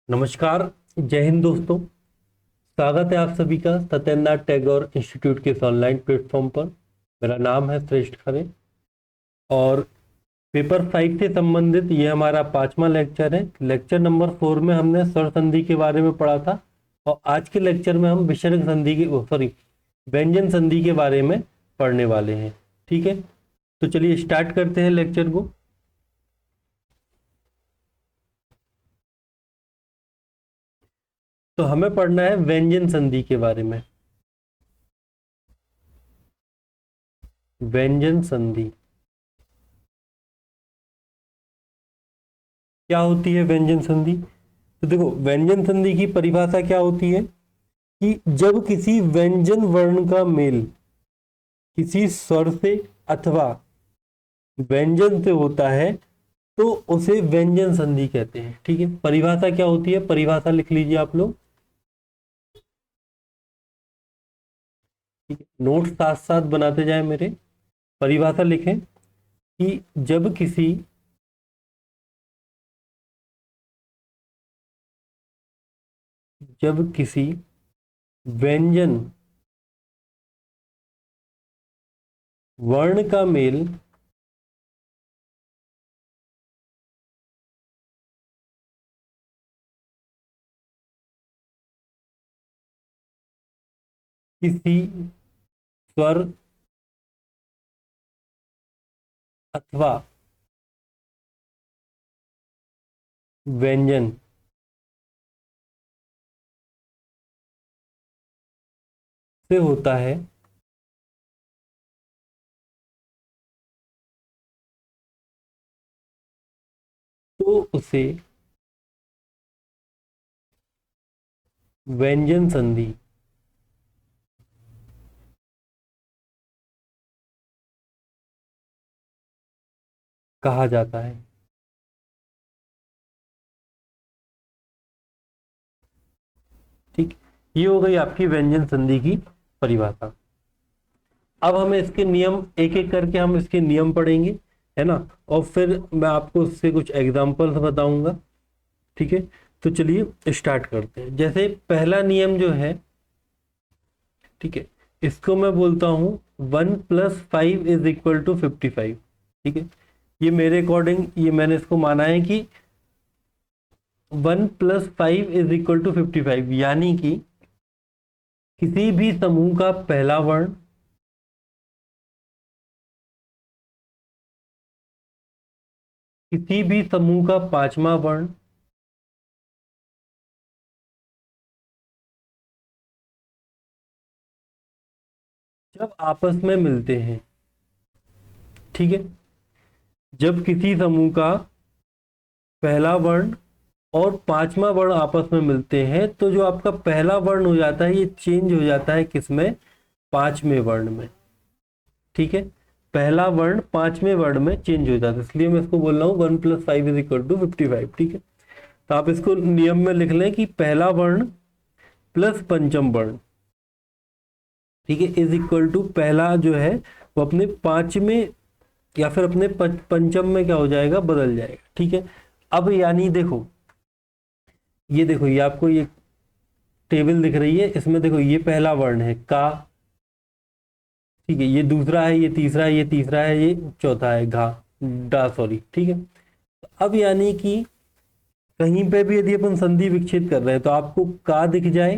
नमस्कार। जय हिंद दोस्तों। स्वागत है आप सभी का सत्येंद्रनाथ टैगोर इंस्टीट्यूट के इस ऑनलाइन प्लेटफॉर्म पर। मेरा नाम है श्रेष्ठ खरे और पेपर 5 से संबंधित ये हमारा 5वां लेक्चर है। लेक्चर नंबर 4 में हमने स्वर संधि के बारे में पढ़ा था और आज के लेक्चर में हम विसर्ग संधि के व्यंजन संधि के बारे में पढ़ने वाले हैं। ठीक है, तो चलिए स्टार्ट करते हैं लेक्चर को। तो हमें पढ़ना है व्यंजन संधि के बारे में। व्यंजन संधि क्या होती है? व्यंजन संधि, तो देखो व्यंजन संधि की परिभाषा क्या होती है कि जब किसी व्यंजन वर्ण का मेल किसी स्वर से अथवा व्यंजन से होता है तो उसे व्यंजन संधि कहते हैं। ठीक है, परिभाषा क्या होती है, परिभाषा लिख लीजिए आप लोग। ठीक है, नोट साथ साथ बनाते जाए मेरे। परिभाषा लिखें कि जब किसी व्यंजन वर्ण का मेल किसी स्वर अथवा व्यंजन से होता है तो उसे व्यंजन संधि कहा जाता है। ठीक, ये हो गई आपकी व्यंजन संधि की परिभाषा। अब हमें इसके नियम एक एक करके हम इसके नियम पढ़ेंगे, है ना, और फिर मैं आपको उससे कुछ एग्जांपल्स बताऊंगा। ठीक है, तो चलिए स्टार्ट करते हैं। जैसे पहला नियम जो है, ठीक है, इसको मैं बोलता हूं 1+5 = 55। ठीक है, ये मेरे अकॉर्डिंग ये मैंने इसको माना है कि 1+5 = 55, यानी कि किसी भी समूह का पहला वर्ण किसी भी समूह का पांचवा वर्ण जब आपस में मिलते हैं। ठीक है, जब किसी समूह का पहला वर्ण और पांचवा वर्ण आपस में मिलते हैं तो जो आपका पहला वर्ण हो जाता है ये चेंज हो जाता है किसमें? पांचवें वर्ण में। ठीक है, पहला वर्ण पांचवें वर्ण में चेंज हो जाता है, इसलिए मैं इसको बोल रहा हूँ 1+5 = 55। ठीक है, तो आप इसको नियम में लिख लें कि पहला वर्ण प्लस पंचम वर्ण, ठीक है, = पहला जो है वो अपने पांचवें या फिर अपने पंचम में क्या हो जाएगा? बदल जाएगा। ठीक है, अब यानी देखो ये आपको ये टेबल दिख रही है, इसमें देखो ये पहला वर्ण है का। ठीक है, ये दूसरा है, ये तीसरा है, ये तीसरा है, ये चौथा है घा, डा सॉरी। ठीक है, अब यानी कि कहीं पे भी यदि अपन संधि विकसित कर रहे हैं तो आपको का दिख जाए,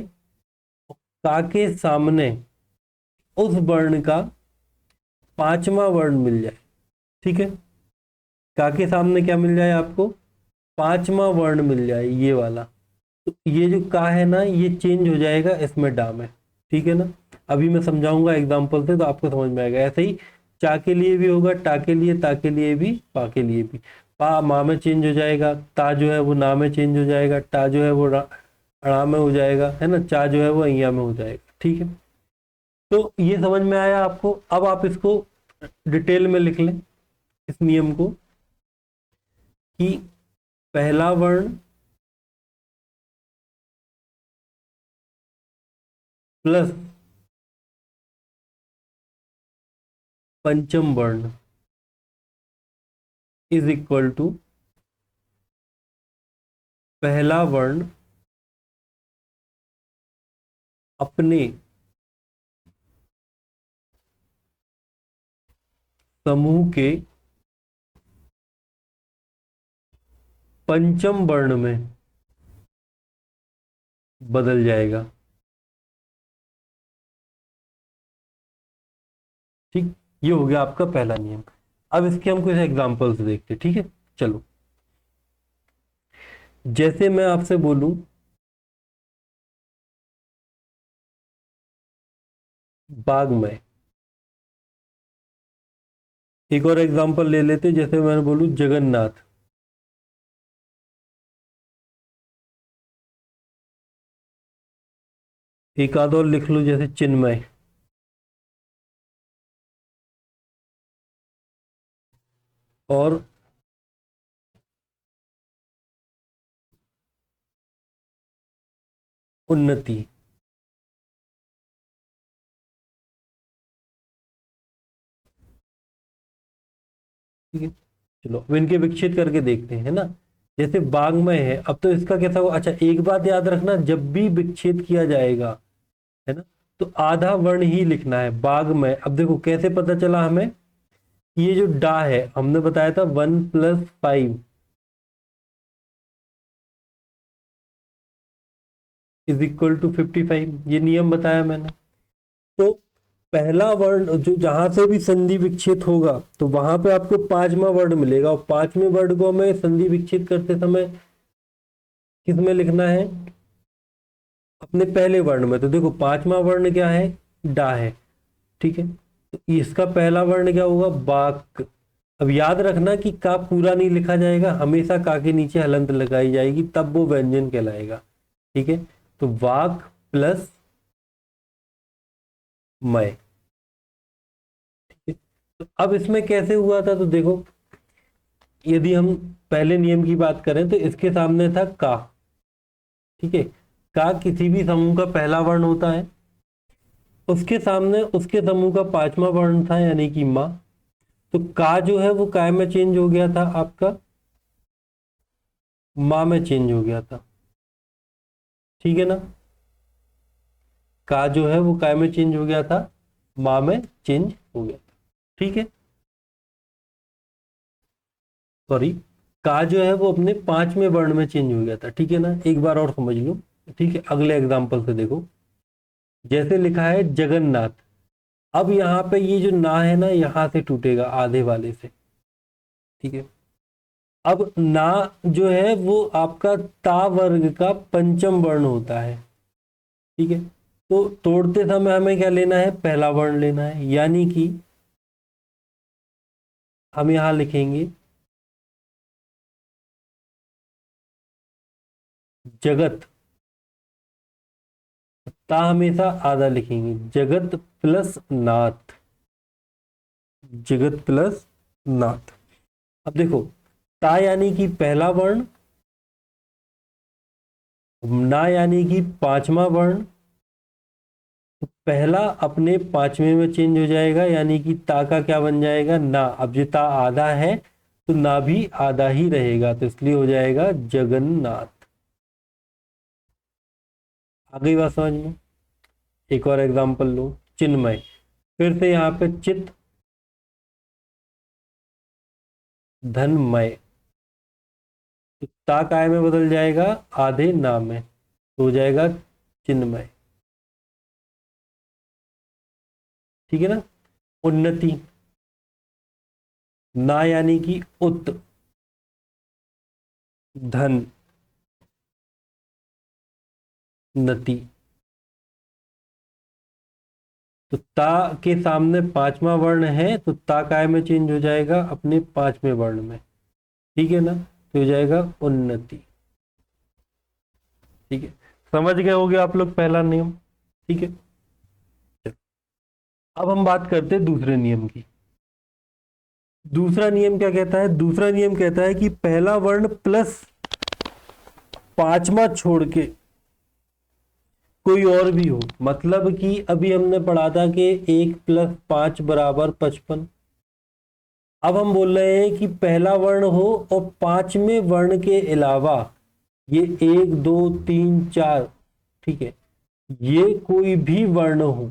का के सामने उस वर्ण का पांचवा वर्ण मिल जाए। ठीक है, का के सामने क्या मिल जाए आपको? पांचवा वर्ण मिल जाए, ये वाला। तो ये जो का है ना ये चेंज हो जाएगा इसमें डा में। ठीक है ना, अभी मैं समझाऊंगा एग्जांपल से तो आपको समझ में आएगा। ऐसे ही चा के लिए भी होगा, टा के लिए, ता के लिए भी, पा के लिए भी। पा मा में चेंज हो जाएगा, ता जो है वो ना में चेंज हो जाएगा, टा जो है वो ड़ा में हो जाएगा, है ना, चा जो है वो अइया में हो जाएगा। ठीक है, तो ये समझ में आया आपको। अब आप इसको डिटेल में लिख लें इस नियम को कि पहला वर्ण प्लस पंचम वर्ण = पहला वर्ण अपने समूह के पंचम वर्ण में बदल जाएगा। ठीक, ये हो गया आपका पहला नियम। अब इसके हम कुछ एग्जांपल्स देखते हैं, ठीक है। चलो, जैसे मैं आपसे बोलूं बाग में, एक और एग्जांपल ले लेते, जैसे मैं बोलूं जगन्नाथ। एक आध और लिख लो, जैसे चिन्मय, और उन्नति। ठीक है, चलो अब इनके विकसित करके देखते हैं ना। जैसे बाग में है, अब तो इसका कैसा हुआ, अच्छा एक बात याद रखना, जब भी विच्छेद किया जाएगा, है ना, तो आधा वर्ण ही लिखना है। बाग में, अब देखो कैसे पता चला हमें, ये जो डा है हमने बताया था 1+5 इज इक्वल टू 55, ये नियम बताया मैंने। तो पहला वर्ण जो जहां से भी संधि विच्छेद होगा तो वहां पे आपको पांचवा वर्ण मिलेगा, और पांचवें वर्ण को हमें संधि विच्छेद करते समय किस में लिखना है, अपने पहले वर्ण में। तो देखो पांचवा वर्ण क्या है, डा है। ठीक है, तो इसका पहला वर्ण क्या होगा, बाक। अब याद रखना कि का पूरा नहीं लिखा जाएगा, हमेशा का के नीचे हलंत लगाई जाएगी, तब वो व्यंजन कहलाएगा। ठीक है, तो वाक प्लस मय। तो अब इसमें कैसे हुआ था, तो देखो यदि हम पहले नियम की बात करें तो इसके सामने था का। ठीक है, का किसी भी समूह का पहला वर्ण होता है, उसके सामने उसके समूह का पांचवा वर्ण था यानी कि माँ। तो का जो है वो काय में चेंज हो गया था, आपका माँ में चेंज हो गया था। ठीक है ना, का जो है वो काय में चेंज हो गया था, माँ में चेंज हो गया था। ठीक है, सॉरी, का जो है वो अपने पांचवें वर्ण में चेंज हो गया था। ठीक है ना, एक बार और समझ लो। ठीक है, अगले एग्जाम्पल से देखो, जैसे लिखा है जगन्नाथ। अब यहाँ पे ये जो ना है ना, यहाँ से टूटेगा आधे वाले से। ठीक है, अब ना जो है वो आपका ता वर्ग का पंचम वर्ण होता है। ठीक है, तो तोड़ते समय हमें क्या लेना है, पहला वर्ण लेना है, यानी कि हम यहां लिखेंगे जगत, ता हमेशा आधा लिखेंगे, जगत प्लस नाथ, जगत प्लस नाथ। अब देखो, ता यानी कि पहला वर्ण, ना यानी कि पांचवा वर्ण। तो पहला अपने पांचवें में चेंज हो जाएगा, यानी कि ता का क्या बन जाएगा, ना। अब जो ता आधा है तो ना भी आधा ही रहेगा, तो इसलिए हो जाएगा जगन्नाथ। आ गई बात समझ में। एक और एग्जांपल लो, चिन्मय। फिर से यहाँ पे चित धनमय, तो ता काय में बदल जाएगा, आधे ना में, तो हो जाएगा चिन्मय। ठीक है ना, उन्नति, ना यानी कि उत, धन, नति। तो ता के सामने पांचवा वर्ण है, तो ता काय में चेंज हो जाएगा, अपने पांचवें वर्ण में। ठीक है ना, तो हो जाएगा उन्नति। ठीक है, समझ गए होगे आप लोग पहला नियम। ठीक है, अब हम बात करते हैं दूसरे नियम की। दूसरा नियम क्या कहता है, दूसरा नियम कहता है कि पहला वर्ण प्लस पांचवा छोड़ के कोई और भी हो। मतलब कि अभी हमने पढ़ा था कि 1+5 बराबर 55। अब हम बोल रहे हैं कि पहला वर्ण हो और पांचवें वर्ण के अलावा ये 1 2 3 4, ठीक है, ये कोई भी वर्ण हो,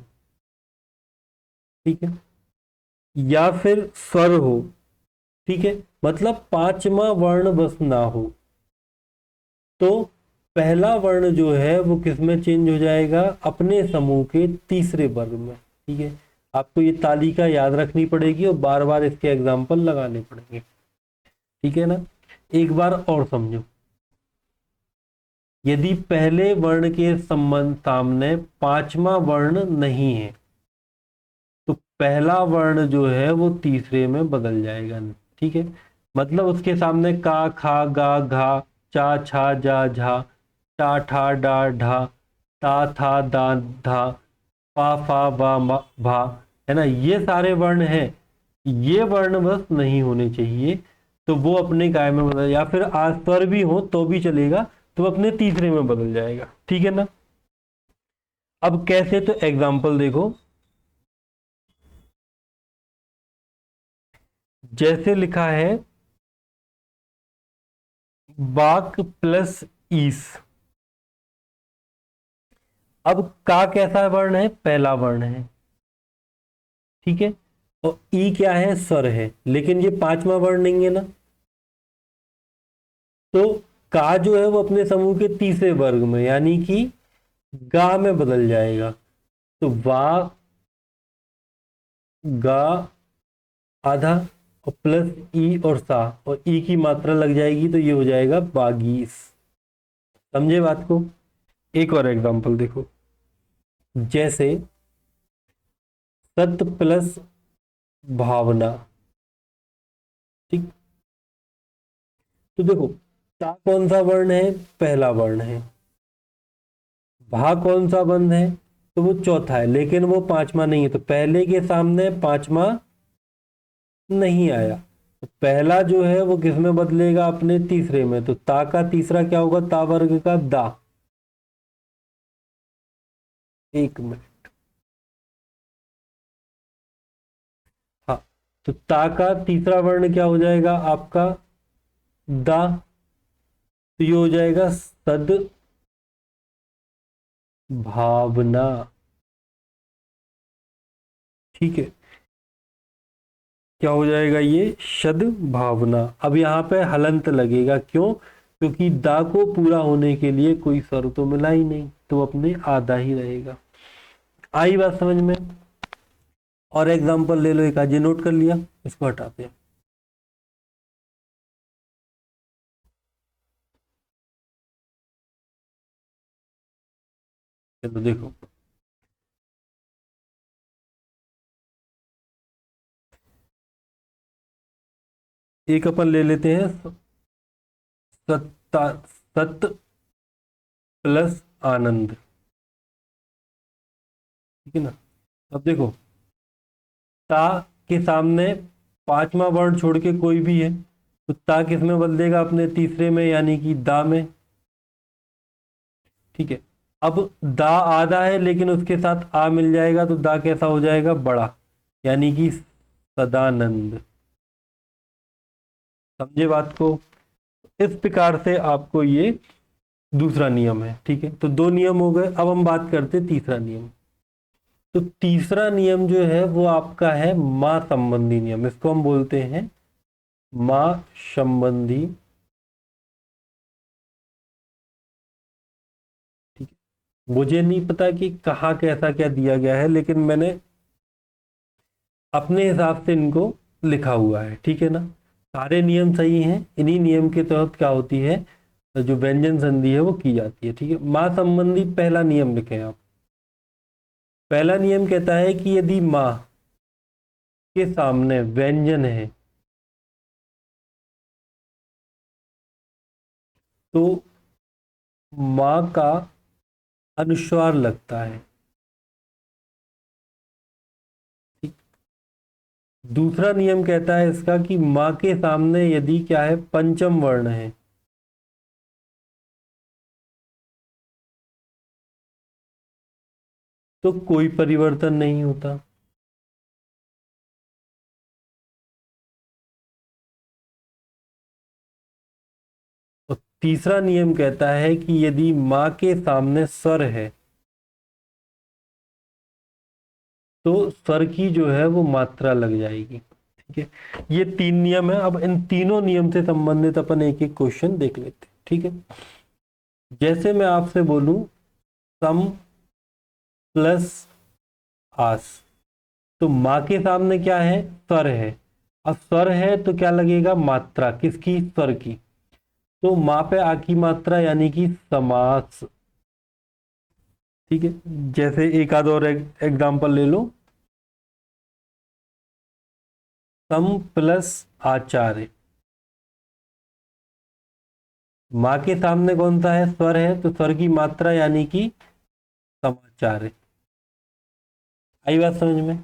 ठीक है, या फिर स्वर हो, ठीक है, मतलब पांचवा वर्ण बस ना हो, तो पहला वर्ण जो है वो किस में चेंज हो जाएगा, अपने समूह के तीसरे वर्ग में, ठीक है। आपको ये तालिका याद रखनी पड़ेगी और बार बार इसके एग्जाम्पल लगाने पड़ेंगे, ठीक है ना। एक बार और समझो, यदि पहले वर्ण के संबंध सामने पांचवा वर्ण नहीं है, तो पहला वर्ण जो है वो तीसरे में बदल जाएगा, ठीक है। मतलब उसके सामने का, खा, गा, घा, चा, छा, जा, झा, टा, ठा, डा, ढा, ता, था, दा, धा, पा, फा, बा, भा, है ना, ये सारे वर्ण हैं, ये वर्ण बस नहीं होने चाहिए, तो वो अपने काय में बदल, या फिर आज स्वर भी हो तो भी चलेगा, तो अपने तीसरे में बदल जाएगा, ठीक है ना। अब कैसे, तो एग्जाम्पल देखो, जैसे लिखा है बाक प्लस ईस। अब का कैसा वर्ण है, पहला वर्ण है, ठीक है, और ई क्या है, स्वर है, लेकिन ये पांचवा वर्ण नहीं है ना, तो का जो है वो अपने समूह के तीसरे वर्ग में यानी कि गा में बदल जाएगा, तो वा, गा, आधा, और प्लस ई और सा, और ई की मात्रा लग जाएगी, तो ये हो जाएगा बागीस। समझे बात को। एक और एग्जांपल देखो, जैसे सत प्लस भावना, ठीक, तो देखो ता कौन सा वर्ण है, पहला वर्ण है, भा कौन सा बंध है, तो वो चौथा है, लेकिन वो पांचवा नहीं है, तो पहले के सामने पांचवा नहीं आया, तो पहला जो है वो किस में बदलेगा, अपने तीसरे में, तो ता का तीसरा क्या होगा, ता वर्ग का दा। एक मिनट, हाँ, तो ता का तीसरा वर्ण क्या हो जाएगा आपका, दा, तो ये हो जाएगा सद भावना, ठीक है, क्या हो जाएगा ये, शद भावना। अब यहाँ पे हलंत लगेगा, क्यों, क्योंकि दा को पूरा होने के लिए कोई स्वर तो मिला ही नहीं, तो अपने आधा ही रहेगा। आई बात समझ में। और एग्जांपल ले लो, एक आज ये नोट कर लिया, इसको हटाते हैं। चलो देखो, एक अपन ले लेते हैं, सत्ता, सत प्लस आनंद, ठीक है ना। अब देखो, ता के सामने पांचवा वर्ण छोड़ के कोई भी है, तो ता किस में बदलेगा, अपने तीसरे में यानी कि दा में, ठीक है। अब दा आधा है लेकिन उसके साथ आ मिल जाएगा, तो दा कैसा हो जाएगा, बड़ा, यानी कि सदानंद। समझे बात को। इस प्रकार से आपको ये दूसरा नियम है, ठीक है, तो दो नियम हो गए। अब हम बात करते हैं तीसरा नियम। तो तीसरा नियम जो है वो आपका है मां संबंधी नियम, इसको हम बोलते हैं मां संबंधी, ठीक है। मुझे नहीं पता कि कहाँ कैसा क्या दिया गया है, लेकिन मैंने अपने हिसाब से इनको लिखा हुआ है, ठीक है ना। सारे नियम सही हैं, इन्हीं नियम के तहत क्या होती है, जो व्यंजन संधि है वो की जाती है, ठीक है। मां संबंधी पहला नियम लिखें आप। पहला नियम कहता है कि यदि मां के सामने व्यंजन है, तो मां का अनुस्वार लगता है, ठीक। दूसरा नियम कहता है इसका कि मां के सामने यदि क्या है, पंचम वर्ण है, तो कोई परिवर्तन नहीं होता। और तीसरा नियम कहता है कि यदि मां के सामने स्वर है, तो स्वर की जो है वो मात्रा लग जाएगी। ठीक है, ये 3 नियम है। अब इन तीनों नियम से संबंधित अपन एक एक क्वेश्चन देख लेते हैं। ठीक है, जैसे मैं आपसे बोलूं सम प्लस आस, तो माँ के सामने क्या है, स्वर है। अब स्वर है तो क्या लगेगा, मात्रा किसकी, स्वर की। तो माँ पे आ की मात्रा यानी कि समास। ठीक है, जैसे एक आध और एग्जांपल ले लो, सम प्लस आचार्य। माँ के सामने कौन सा है, स्वर है, तो स्वर की मात्रा यानी कि समाचार। आई बात समझ में।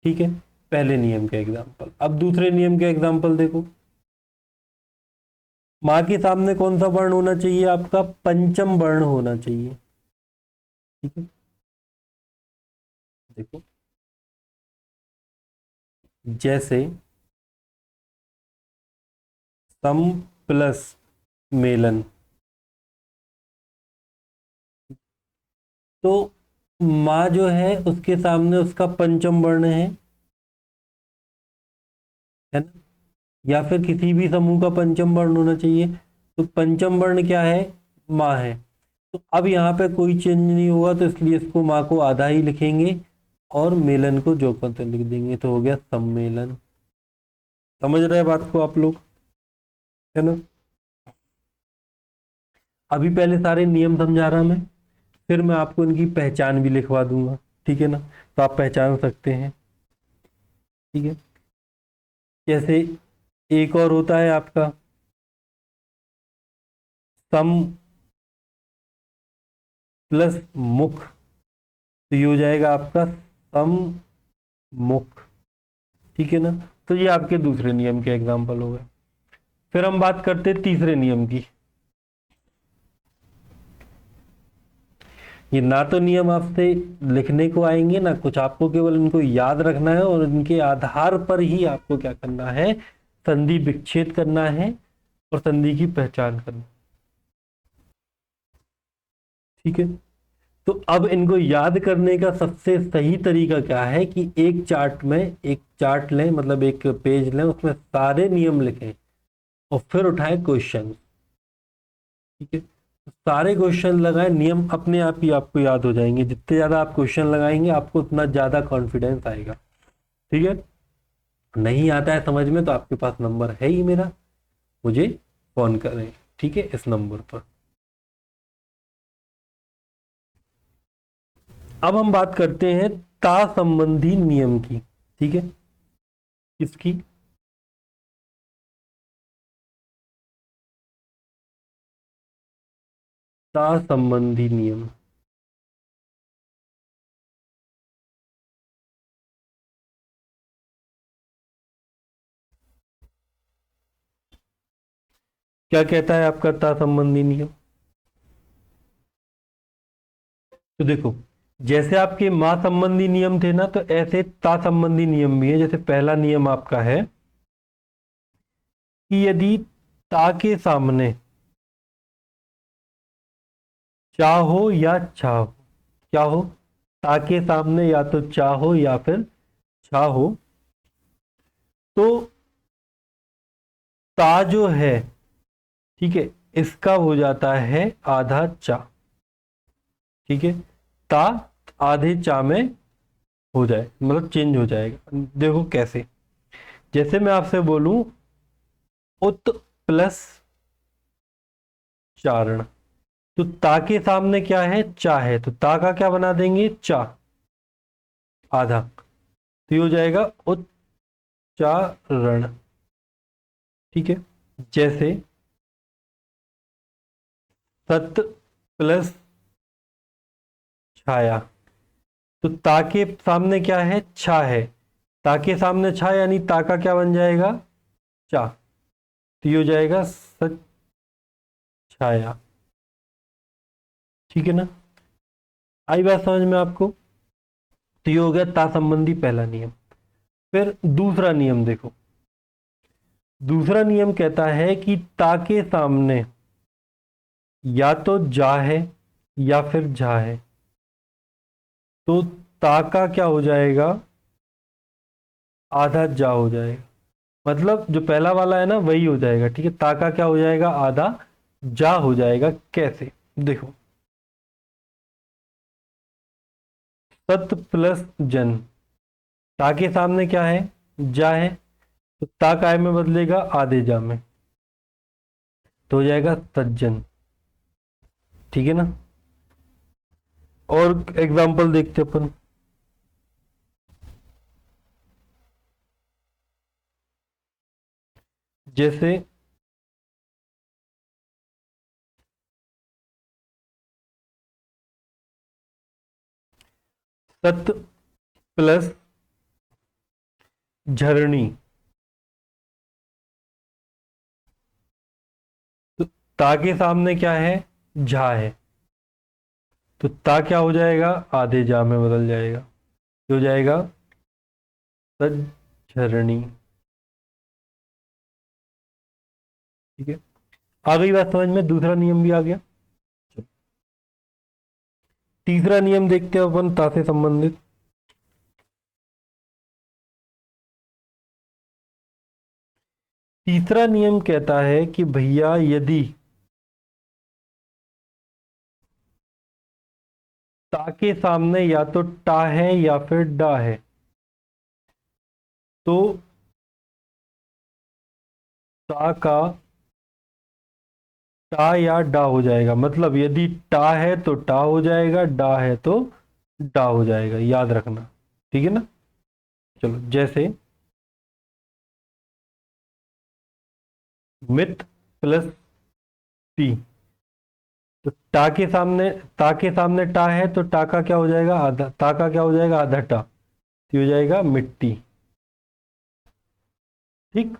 ठीक है, पहले नियम के एग्जांपल। अब दूसरे नियम के एग्जांपल देखो। माँ के सामने कौन सा वर्ण होना चाहिए, आपका पंचम वर्ण होना चाहिए। ठीक है, देखो जैसे सम प्लस मेलन, तो माँ जो है उसके सामने उसका पंचम वर्ण है ना, या फिर किसी भी समूह का पंचम वर्ण होना चाहिए। तो पंचम वर्ण क्या है, माँ है। तो अब यहाँ पे कोई चेंज नहीं हुआ, तो इसलिए इसको माँ को आधा ही लिखेंगे और मेलन को जोकर से लिख देंगे, तो हो गया सम्मेलन। समझ रहे हैं बात को आप लोग, है ना। अभी पहले सारे नियम समझा रहा मैं, फिर मैं आपको इनकी पहचान भी लिखवा दूंगा। ठीक है ना, तो आप पहचान सकते हैं। ठीक है, जैसे एक और होता है आपका सम प्लस मुख, तो ये हो जाएगा आपका सम मुख। ठीक है ना, तो ये आपके दूसरे नियम के एग्जाम्पल हो गए। फिर हम बात करते हैं तीसरे नियम की। ये ना तो नियम आपसे लिखने को आएंगे ना कुछ, आपको केवल इनको याद रखना है और इनके आधार पर ही आपको क्या करना है, संधि विच्छेद करना है और संधि की पहचान करना। ठीक है, तो अब इनको याद करने का सबसे सही तरीका क्या है कि एक चार्ट में एक चार्ट लें, मतलब एक पेज लें, उसमें सारे नियम लिखें और फिर उठाएं क्वेश्चन। ठीक है, तो सारे क्वेश्चन लगाएं, नियम अपने आप ही आपको याद हो जाएंगे। जितने ज्यादा आप क्वेश्चन लगाएंगे आपको उतना ज्यादा कॉन्फिडेंस आएगा। ठीक है, नहीं आता है समझ में तो आपके पास नंबर है ही मेरा, मुझे फोन करें। ठीक है, इस नंबर पर। अब हम बात करते हैं ता संबंधी नियम की। ठीक है, किसकी, ता संबंधी नियम। क्या कहता है आपका ता संबंधी नियम, तो देखो जैसे आपके माँ संबंधी नियम थे ना, तो ऐसे ता संबंधी नियम भी है। जैसे पहला नियम आपका है कि यदि ता के सामने चाहो या छाहो, क्या हो, ता के सामने या तो चाहो या फिर छाहो, तो ता जो है, ठीक है, इसका हो जाता है आधा चा। ठीक है, ता आधे चा में हो जाए, मतलब चेंज हो जाएगा। देखो कैसे, जैसे मैं आपसे बोलूं उत प्लस चारण, तो ता के सामने क्या है, चा है, तो ता का क्या बना देंगे, चा आधा, तो ये हो जाएगा उच्चारण। ठीक है, जैसे सत प्लस छाया, तो ता के सामने क्या है, छा है, ता के सामने छा यानी ता का क्या बन जाएगा, चा, तो ये हो जाएगा सच छाया। ठीक है ना, आई बात समझ में आपको। तो ये हो गया ता संबंधी पहला नियम। फिर दूसरा नियम देखो, दूसरा नियम कहता है कि ता के सामने या तो जा है या फिर झा है, तो ता का क्या हो जाएगा, आधा जा हो जाएगा। मतलब जो पहला वाला है ना वही हो जाएगा, ठीक है। ता का क्या हो जाएगा, आधा जा हो जाएगा। कैसे, देखो, सत प्लस जन, ता के सामने क्या है, जा है, तो ता काय में बदलेगा, आधे जा में, तो हो जाएगा सज्जन, ठीक है ना। और एग्जांपल देखते अपन, जैसे सत प्लस झरणी, तो ता के सामने क्या है, झा है, तो ता क्या हो जाएगा, आधे जा में बदल जाएगा, ये हो जाएगा सज्जरणी, ठीक है। आ गई बात समझ में, दूसरा नियम भी आ गया। तीसरा नियम देखते हैं अपन ता से संबंधित। तीसरा नियम कहता है कि भैया यदि ता के सामने या तो टा है या फिर डा है, तो ता का टा या डा हो जाएगा। मतलब यदि टा है तो टा हो जाएगा, डा है तो डा हो जाएगा, याद रखना, ठीक है ना। चलो, जैसे मित प्लस टी, तो ता के सामने टा है तो टा का क्या हो जाएगा, आधा, ता का क्या हो जाएगा, आधा टा, तो हो जाएगा मिट्टी, ठीक।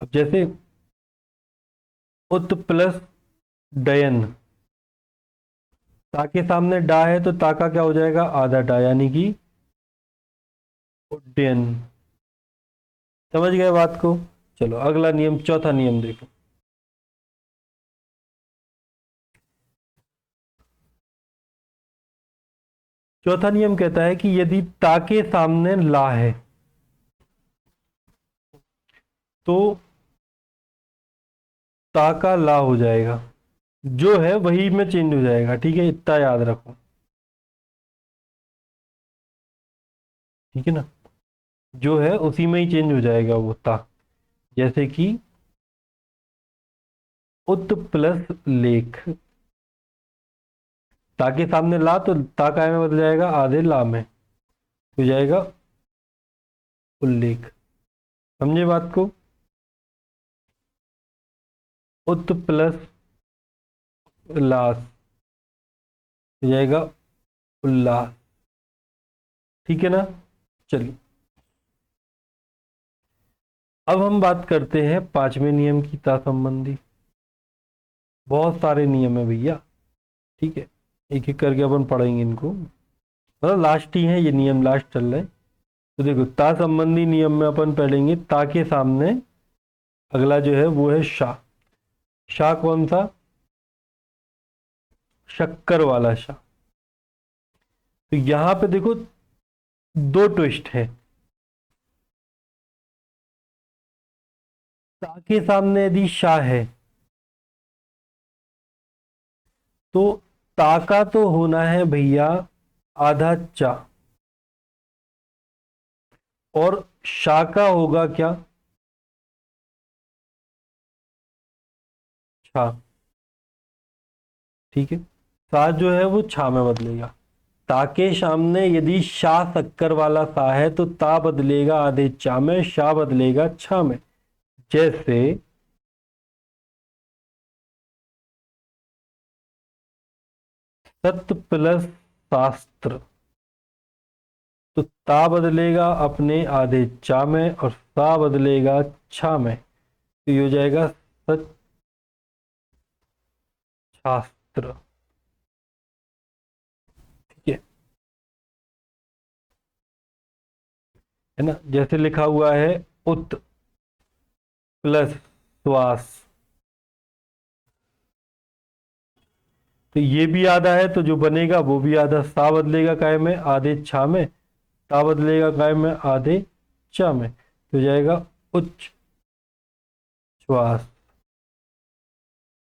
अब जैसे उत प्लस डयन, ता के सामने डा है तो ता का क्या हो जाएगा, आधा डा, यानी कि उड्डयन। समझ गए बात को। चलो अगला नियम, चौथा नियम देखो। चौथा नियम कहता है कि यदि ता के सामने ला है तो ता का ला हो जाएगा, जो है वही में चेंज हो जाएगा, ठीक है, इतना याद रखो, ठीक है ना। जो है उसी में ही चेंज हो जाएगा वो ता। जैसे कि उत प्लस लेख, ता के सामने ला तो ता काय में बदल जाएगा, आधे ला में हो जाएगा उल्लेख। समझे बात को। उत प्लस लास हो जाएगा उल्लास, ठीक है ना। चलिए अब हम बात करते हैं पांचवें नियम की, ता संबंधी। बहुत सारे नियम है भैया, ठीक है, एक एक करके अपन पढ़ेंगे इनको, मतलब लास्ट ही है ये नियम, लास्ट चल रहा है। तो देखो, ता संबंधी नियम में अपन पढ़ेंगे ता के सामने अगला जो है वो है शा। शा कौन सा, शक्कर वाला शा। तो यहां पे देखो दो ट्विस्ट है। ता के सामने यदि शा है तो ता का तो होना है भैया आधा चा, और शा का होगा क्या, छा, ठीक है। सा जो है वो छा में बदलेगा। ता के सामने यदि शा शक्कर वाला सा है तो ता बदलेगा आधे चा में, शा बदलेगा छा में। जैसे सत्य प्लस शास्त्र, तो ता बदलेगा अपने आधे चा में और सा बदलेगा छा में, तो ये हो जाएगा सच शास्त्र, ठीक है ना। जैसे लिखा हुआ है उत प्लस श्वास, तो ये भी आधा है, तो जो बनेगा वो भी आधा। सा बदलेगा काय में, आधे छा में। ता बदलेगा काय में, आधे चा में। तो हो जाएगा उच्च श्वास।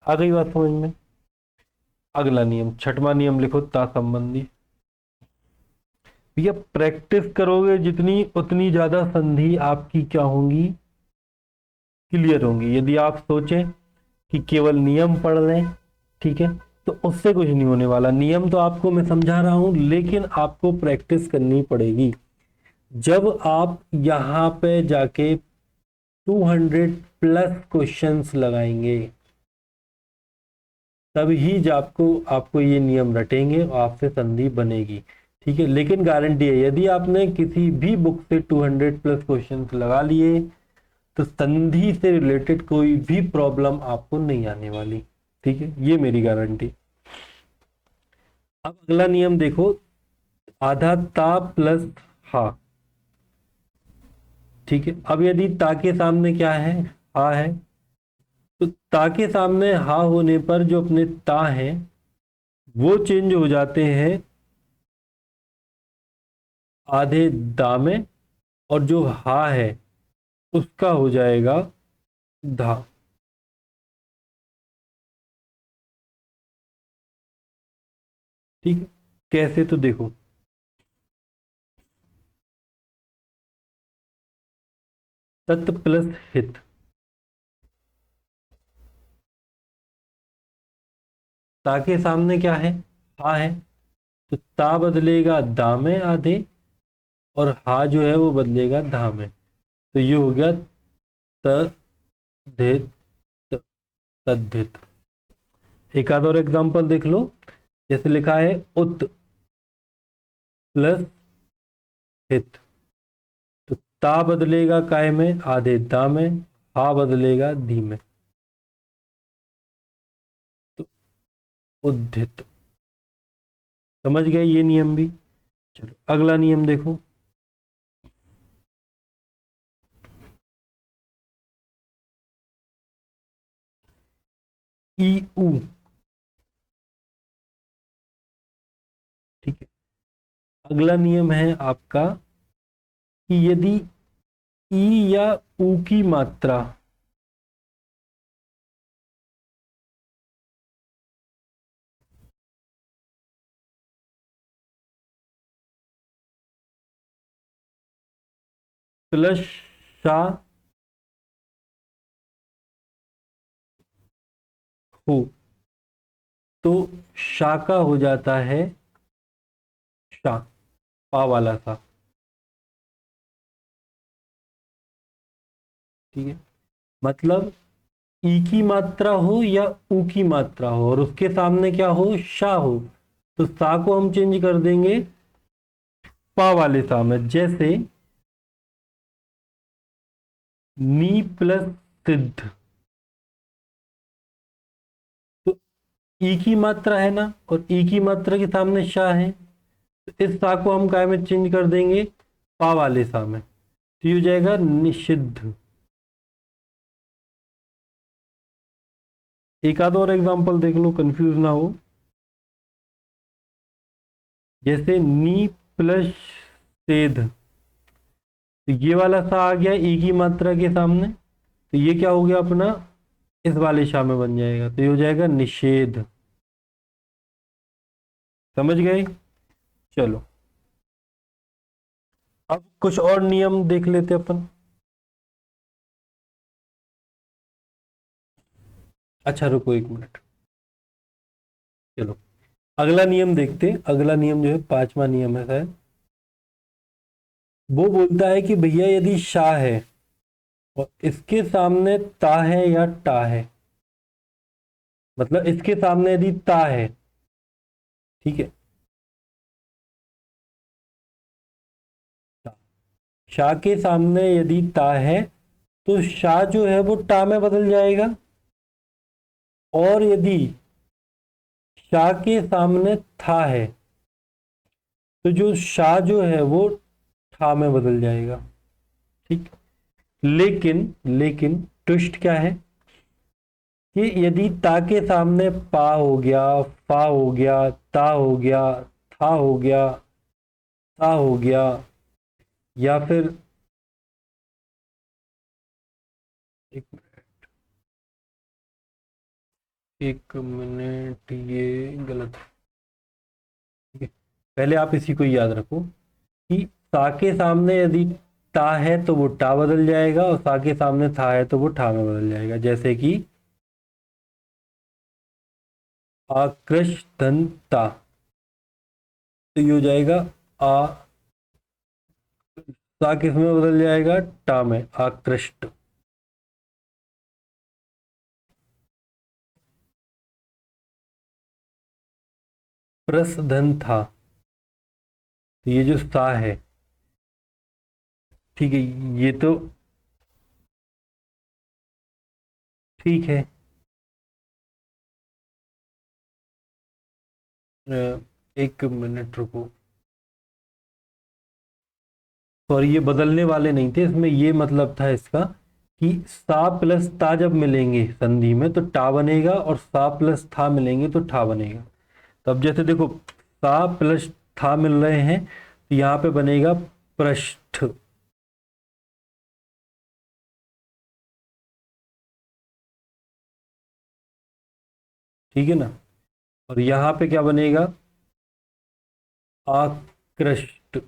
आ गई बात समझ में? अगला नियम, छठवां नियम लिखो, ता संबंधी। भैया प्रैक्टिस करोगे जितनी उतनी ज्यादा संधि आपकी क्या होंगी, क्लियर होंगी। यदि आप सोचें कि केवल नियम पढ़ लें, ठीक है, तो उससे कुछ नहीं होने वाला। नियम तो आपको मैं समझा रहा हूं, लेकिन आपको प्रैक्टिस करनी पड़ेगी। जब आप यहाँ पे जाके 200 प्लस क्वेश्चंस लगाएंगे, तभी जब आपको ये नियम रटेंगे और आपसे संधि बनेगी, ठीक है। लेकिन गारंटी है, यदि आपने किसी भी बुक से 200 प्लस क्वेश्चंस लगा लिए, तो संधि से रिलेटेड कोई भी प्रॉब्लम आपको नहीं आने वाली, ठीक है, ये मेरी गारंटी। अब अगला नियम देखो, आधा ता प्लस हा, ठीक है। अब यदि ता के सामने क्या है, हा है, तो ता के सामने हा होने पर जो अपने ता है वो चेंज हो जाते हैं आधे दा में, और जो हा है उसका हो जाएगा धा, ठीक है। कैसे, तो देखो, तत् प्लस हित, ता के सामने क्या है, हा है, तो ता बदलेगा दा में आधे, और हा जो है वो बदलेगा धा में। तो ये हो गया तद्धित, तद्धित। एक आध और एग्जांपल देख लो, जैसे लिखा है उत प्लस हित, तो ता बदलेगा काय में, आधे दा में। हा बदलेगा धी में, तो उद्धित। समझ गए ये नियम भी? चलो अगला नियम देखो, ई उ, ठीक है। अगला नियम है आपका कि यदि ई या उ की मात्रा प्लस शा हो, तो शा का हो जाता है शा, पा वाला सा, ठीक है। मतलब ई की मात्रा हो या उ की मात्रा हो और उसके सामने क्या हो, शा हो, तो सा को हम चेंज कर देंगे पा वाले सा में। जैसे नी प्लस सिद्ध, तो ई की मात्रा है ना, और ई की मात्रा के सामने शा है, तो इस सा को हम काय में चेंज कर देंगे, पा वाले सा में। तो ये हो जाएगा निषिद्ध। एक आध और एग्जांपल देख लो, कंफ्यूज ना हो। जैसे नी प्लस सेध, तो ये वाला सा आ गया ई की मात्रा के सामने, तो ये क्या हो गया अपना, इस वाले शा में बन जाएगा, तो ये हो जाएगा निषेध। समझ गए? चलो अब कुछ और नियम देख लेते अपन। अच्छा रुको एक मिनट, चलो अगला नियम देखते। अगला नियम जो है पांचवा नियम है शायद, वो बोलता है कि भैया यदि शाह है और इसके सामने ता है या टा है, मतलब इसके सामने यदि ता है, ठीक है, शाह के सामने यदि ता है, तो शाह जो है वो टा में बदल जाएगा, और यदि शाह के सामने था है, तो जो शाह जो है वो ठा में बदल जाएगा, ठीक। लेकिन लेकिन ट्विस्ट क्या है, कि यदि ता के सामने पा हो गया, फा हो गया, ता हो गया, था हो गया, ता हो गया, या फिर एक एक मिनट, ये गलत है। ठीक है, पहले आप इसी को याद रखो कि ता के सामने यदि ता है तो वो टा बदल जाएगा, और ता के सामने था है तो वो ठा में बदल जाएगा। जैसे कि आकृष्टता, तो ये हो जाएगा आ, ता किस में बदल जाएगा, टा में, आकृष्ट। प्रसधन था, तो ये जो सा है, ठीक है, ये तो ठीक है। एक मिनट रुको, सॉरी, ये बदलने वाले नहीं थे इसमें, ये मतलब था इसका कि सा प्लस ता जब मिलेंगे संधि में तो टा बनेगा, और सा प्लस था मिलेंगे तो ठा बनेगा। तो अब जैसे देखो, सा प्लस था मिल रहे हैं, तो यहाँ पे बनेगा पृष्ठ। ठीक है ना, और यहाँ पे क्या बनेगा, आकृष्ट।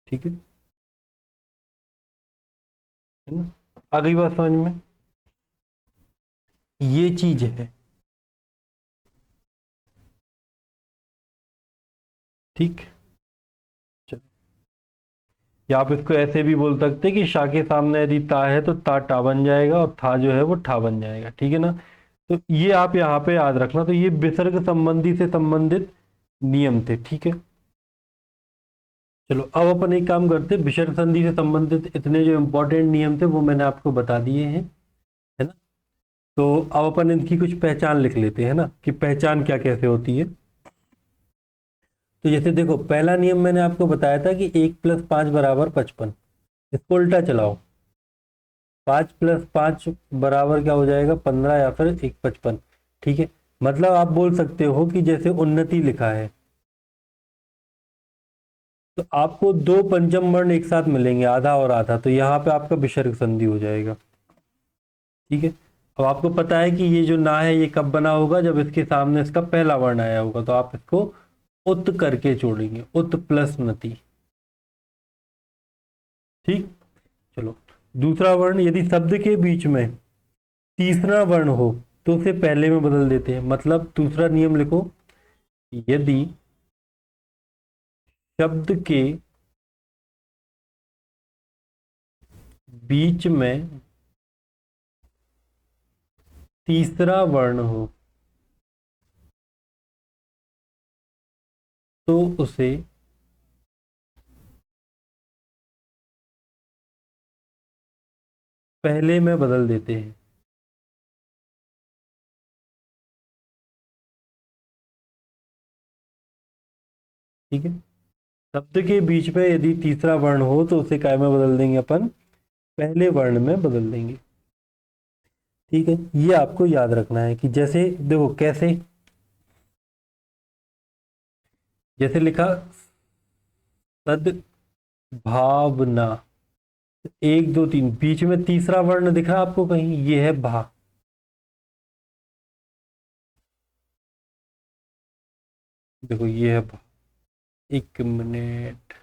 ठीक है ना, आ गई बात समझ में, ये चीज है। ठीक, चलो, या आप इसको ऐसे भी बोल सकते हैं कि शा के सामने यदि ता है तो ता टा बन जाएगा, और था जो है वो ठा बन जाएगा। ठीक है ना, तो ये आप यहाँ पे याद रखना। तो ये विसर्ग संबंधी से संबंधित नियम थे। ठीक है, चलो अब अपन एक काम करते हैं, विसर्ग संधि से संबंधित इतने जो इंपॉर्टेंट नियम थे वो मैंने आपको बता दिए हैं, है ना। तो अब अपन इनकी कुछ पहचान लिख लेते हैं ना, कि पहचान क्या कैसे होती है। तो जैसे देखो, पहला नियम मैंने आपको बताया था कि 1 + 5 = 55। इसको उल्टा चलाओ, 5 + 5 बराबर क्या हो जाएगा, 15, या फिर 1 + 55। ठीक है, मतलब आप बोल सकते हो कि जैसे उन्नति लिखा है, तो आपको दो पंचम वर्ण एक साथ मिलेंगे, आधा और आधा, तो यहाँ पे आपका विसर्ग संधि हो जाएगा। ठीक है, अब आपको पता है कि ये जो ना है ये कब बना होगा, जब इसके सामने इसका पहला वर्ण आया होगा, तो आप इसको उत करके जोड़ेंगे, उत प्लस नति। ठीक, चलो, दूसरा वर्ण, यदि शब्द के बीच में तीसरा वर्ण हो तो उसे पहले में बदल देते हैं। मतलब दूसरा नियम लिखो, यदि शब्द के बीच में तीसरा वर्ण हो तो उसे पहले में बदल देते हैं। ठीक है, शब्द के बीच में यदि तीसरा वर्ण हो तो उसे काय में बदल देंगे अपन, पहले वर्ण में बदल देंगे। ठीक है, ये आपको याद रखना है कि जैसे देखो कैसे, जैसे लिखा सद्भावना, 1 2 3, बीच में तीसरा वर्ण दिख रहा आपको कहीं, ये है भा। देखो ये है भा, एक मिनट,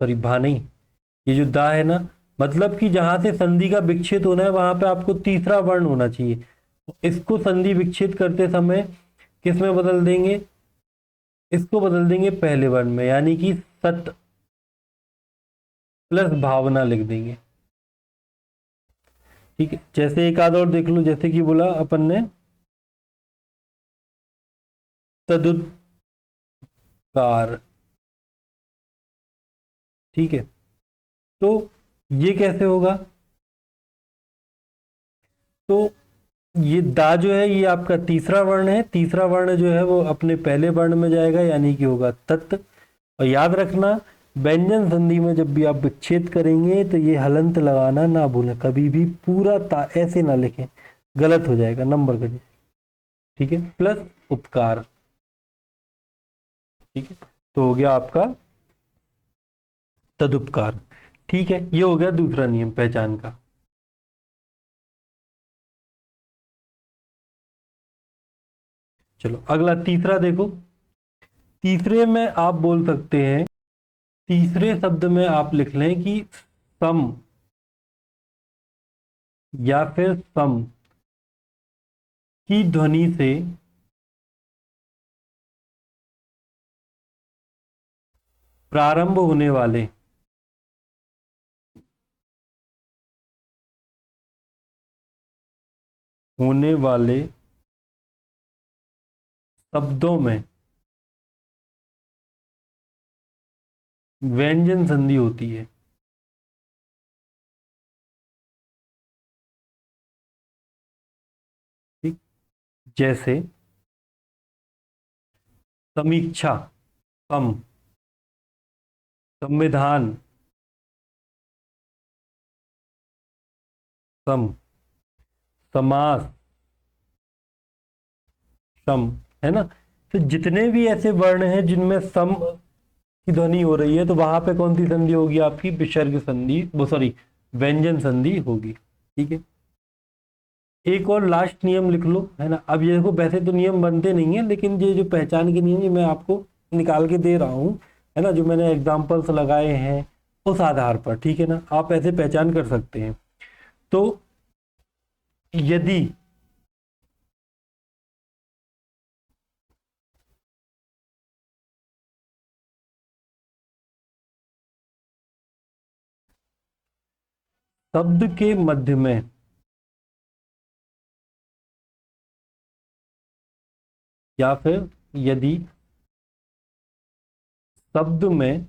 सॉरी, भा नहीं, ये जो दा है ना, मतलब कि जहां से संधि का विच्छेद होना है वहां पे आपको तीसरा वर्ण होना चाहिए। इसको संधि विच्छेद करते समय किस में बदल देंगे, इसको बदल देंगे पहले वर्ण में, यानी कि सत प्लस भावना लिख देंगे। ठीक है, जैसे एक आध और देख लो, जैसे कि बोला अपन ने तदुत्कार। ठीक है, तो ये कैसे होगा, तो ये दा जो है ये आपका तीसरा वर्ण है, तीसरा वर्ण जो है वो अपने पहले वर्ण में जाएगा, यानी कि होगा तत्। और याद रखना व्यंजन संधि में जब भी आप विच्छेद करेंगे तो ये हलंत लगाना ना भूलें, कभी भी पूरा ता ऐसे ना लिखें, गलत हो जाएगा, नंबर कटिए। ठीक है, प्लस उपकार। ठीक है, तो हो गया आपका तदुपकार। ठीक है, ये हो गया दूसरा नियम पहचान का। चलो अगला तीसरा देखो। तीसरे में आप बोल सकते हैं, तीसरे शब्द में आप लिख लें कि सम या फिर सम की ध्वनि से प्रारंभ होने वाले शब्दों में व्यंजन संधि होती है। ठीक, जैसे समीक्षा, सम, संविधान, सम, समास, सम, है ना। तो जितने भी ऐसे वर्ण हैं जिनमें सम की ध्वनि हो रही है, तो वहां पे कौन सी संधि होगी आपकी? विसर्ग संधि, वो सॉरी व्यंजन संधि होगी। ठीक है, एक और लास्ट नियम लिख लो, है ना। अब ये देखो, वैसे तो नियम बनते नहीं है, लेकिन ये जो पहचान के नियम ये मैं आपको निकाल के दे रहा हूँ, है ना, जो मैंने एग्जाम्पल्स लगाए हैं उस आधार पर। ठीक है ना, आप ऐसे पहचान कर सकते हैं। तो यदि शब्द के मध्य में या फिर यदि शब्द में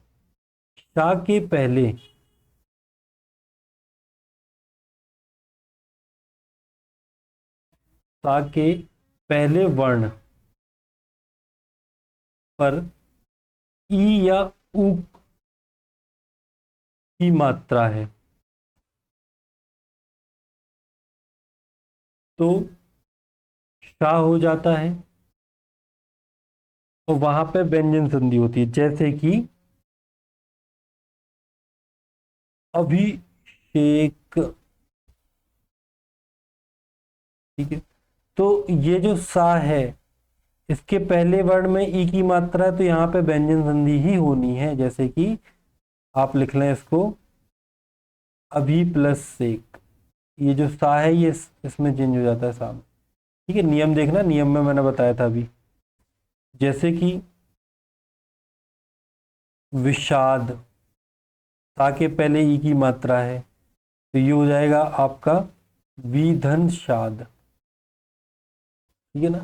शा के पहले शा के पहले वर्ण पर ई या उ की मात्रा है, तो शा हो जाता है और वहां पे व्यंजन संधि होती है। जैसे कि अभिषेक। ठीक है, तो ये जो सा है, इसके पहले वर्ण में ई की मात्रा है, तो यहाँ पे व्यंजन संधि ही होनी है। जैसे कि आप लिख लें इसको अभी प्लस सेक, ये जो सा है ये इसमें चेंज हो जाता है सा। ठीक है, नियम देखना, नियम में मैंने बताया था अभी। जैसे कि विषाद, ता के पहले ई की मात्रा है, तो ये हो जाएगा आपका विधनषाद। ठीक है ना,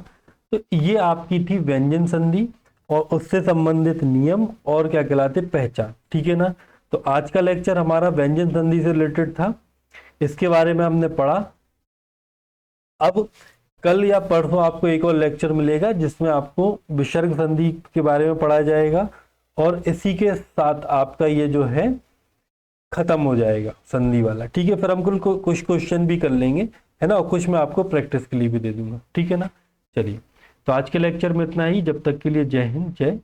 तो ये आपकी थी व्यंजन संधि और उससे संबंधित नियम और क्या कहलाते, पहचान। ठीक है ना, तो आज का लेक्चर हमारा व्यंजन संधि से रिलेटेड था, इसके बारे में हमने पढ़ा। अब कल या परसों आपको एक और लेक्चर मिलेगा जिसमें आपको विसर्ग संधि के बारे में पढ़ा जाएगा, और इसी के साथ आपका ये जो है खत्म हो जाएगा संधि वाला। ठीक है, फिर हम कुछ क्वेश्चन भी कर लेंगे, है ना, और कुछ मैं आपको प्रैक्टिस के लिए भी दे दूंगा। ठीक है ना, चलिए, तो आज के लेक्चर में इतना ही। जब तक के लिए जय हिंद, जय